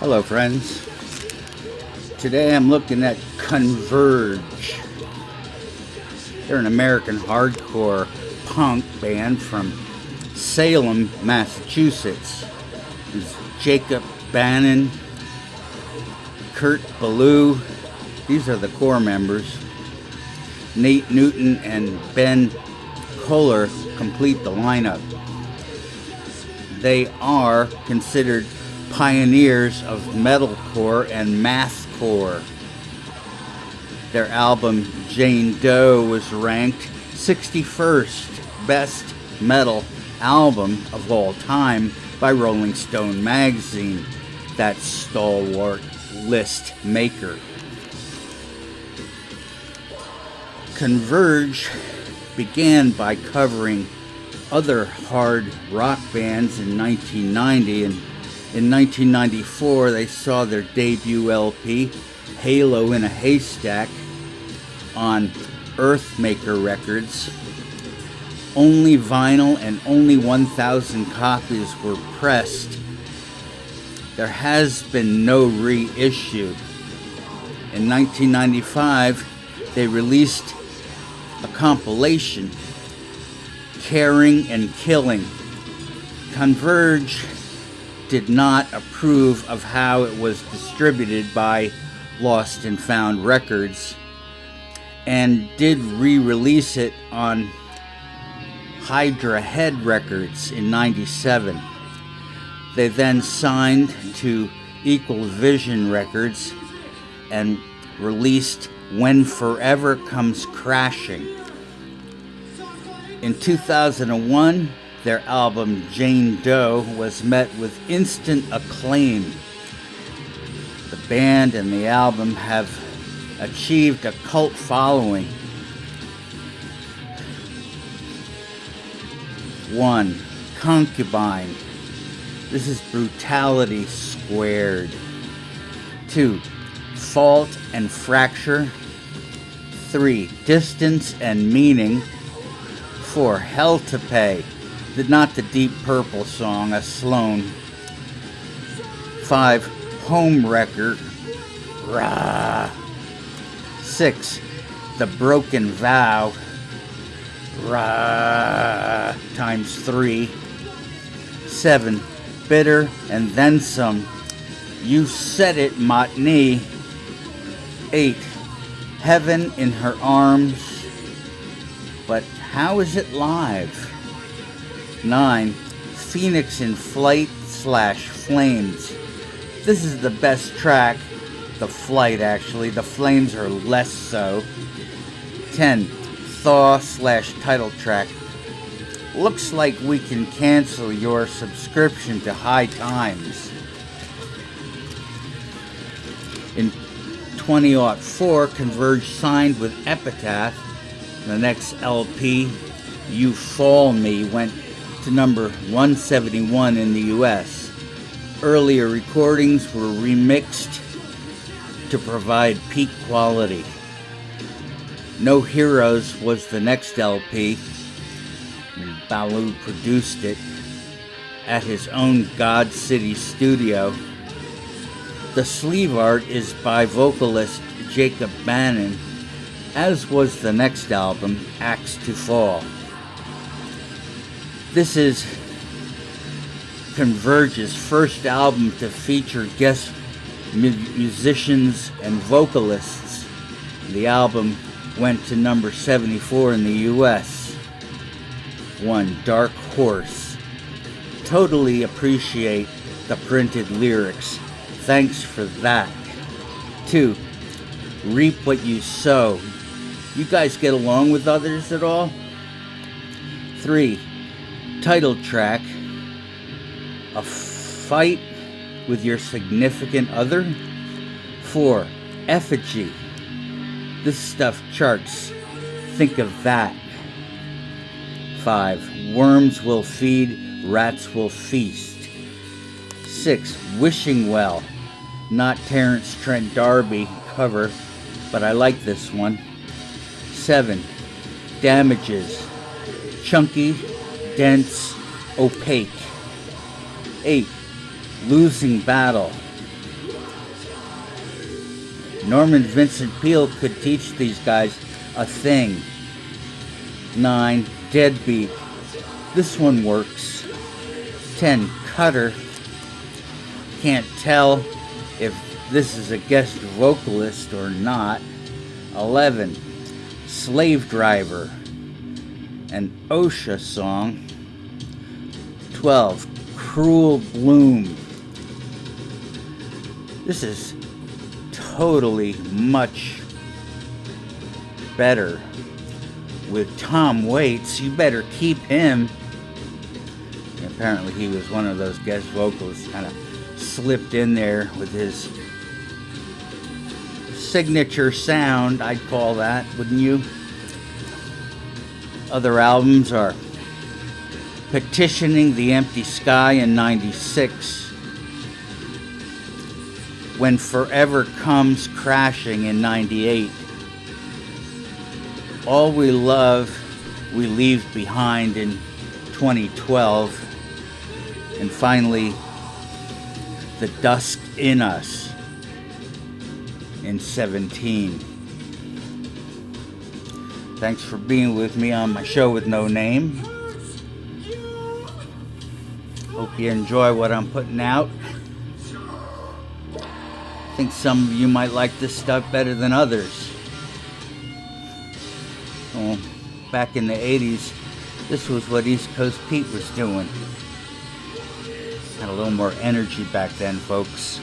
Hello friends, today I'm looking at Converge. They're an American hardcore punk band from Salem, Massachusetts. There's Jacob Bannon, Kurt Ballou, these are the core members. Nate Newton and Ben Kohler complete the lineup. They are considered pioneers of metalcore and mathcore. Their album Jane Doe was ranked 61st best metal album of all time by Rolling Stone magazine, that stalwart list maker. Converge began by covering other hard rock bands in 1990, and in 1994 they saw their debut LP, Halo in a Haystack, on Earthmaker Records. Only vinyl and only 1,000 copies were pressed. There has been no reissue. In 1995, they released a compilation, Caring and Killing. Converge did not approve of how it was distributed by Lost and Found Records and did re-release it on Hydra Head Records in '97. They then signed to Equal Vision Records and released When Forever Comes Crashing. In 2001, their album Jane Doe was met with instant acclaim. The band and the album have achieved a cult following. 1. Concubine. This is brutality squared. 2. Fault and Fracture. 3. Distance and Meaning. 4. Hell to Pay. Not the Deep Purple song, a Sloan. 5. Homewrecker. Rah. 6. The Broken Vow. Rah. Times 3. 7. Bitter and Then Some. You Said It, Matney. 8. Heaven in Her Arms. But How Is It Live? 9. Phoenix in Flight / Flames. This is the best track. The Flight, actually. The Flames are less so. 10. Thaw / title track. Looks like we can cancel your subscription to High Times. In 2004, Converge signed with Epitaph. The next LP, You Fall Me, went to number 171 in the US. Earlier recordings were remixed to provide peak quality. No Heroes was the next LP, and Ballou produced it at his own God City studio. The sleeve art is by vocalist Jacob Bannon, as was the next album, Axe to Fall. This is Converge's first album to feature guest musicians and vocalists. The album went to number 74 in the US. 1. Dark Horse. Totally appreciate the printed lyrics. Thanks for that. 2. Reap What You Sow. You guys get along with others at all? 3. Title track, A Fight with Your Significant Other. 4. Effigy. This stuff charts. Think of that. 5. Worms Will Feed, Rats Will Feast. 6. Wishing Well. Not Terence Trent D'Arby cover, but I like this one. 7. Damages. Chunky, dense, opaque. 8. Losing Battle. Norman Vincent Peale could teach these guys a thing. 9. Deadbeat. This one works. 10. Cutter. Can't tell if this is a guest vocalist or not. 11. Slave Driver. An OSHA song. 12. Cruel Bloom. This is totally much better. With Tom Waits, you better keep him. Apparently he was one of those guest vocalists, kind of slipped in there with his signature sound, I'd call that, wouldn't you? Other albums are Petitioning the Empty Sky in 96, When Forever Comes Crashing in 98, All We Love We Leave Behind in 2012, and finally The Dusk in Us in 17. Thanks for being with me on my show with no name. Hope you enjoy what I'm putting out. I think some of you might like this stuff better than others. Well, back in the 80s, this was what East Coast Pete was doing. Had a little more energy back then, folks.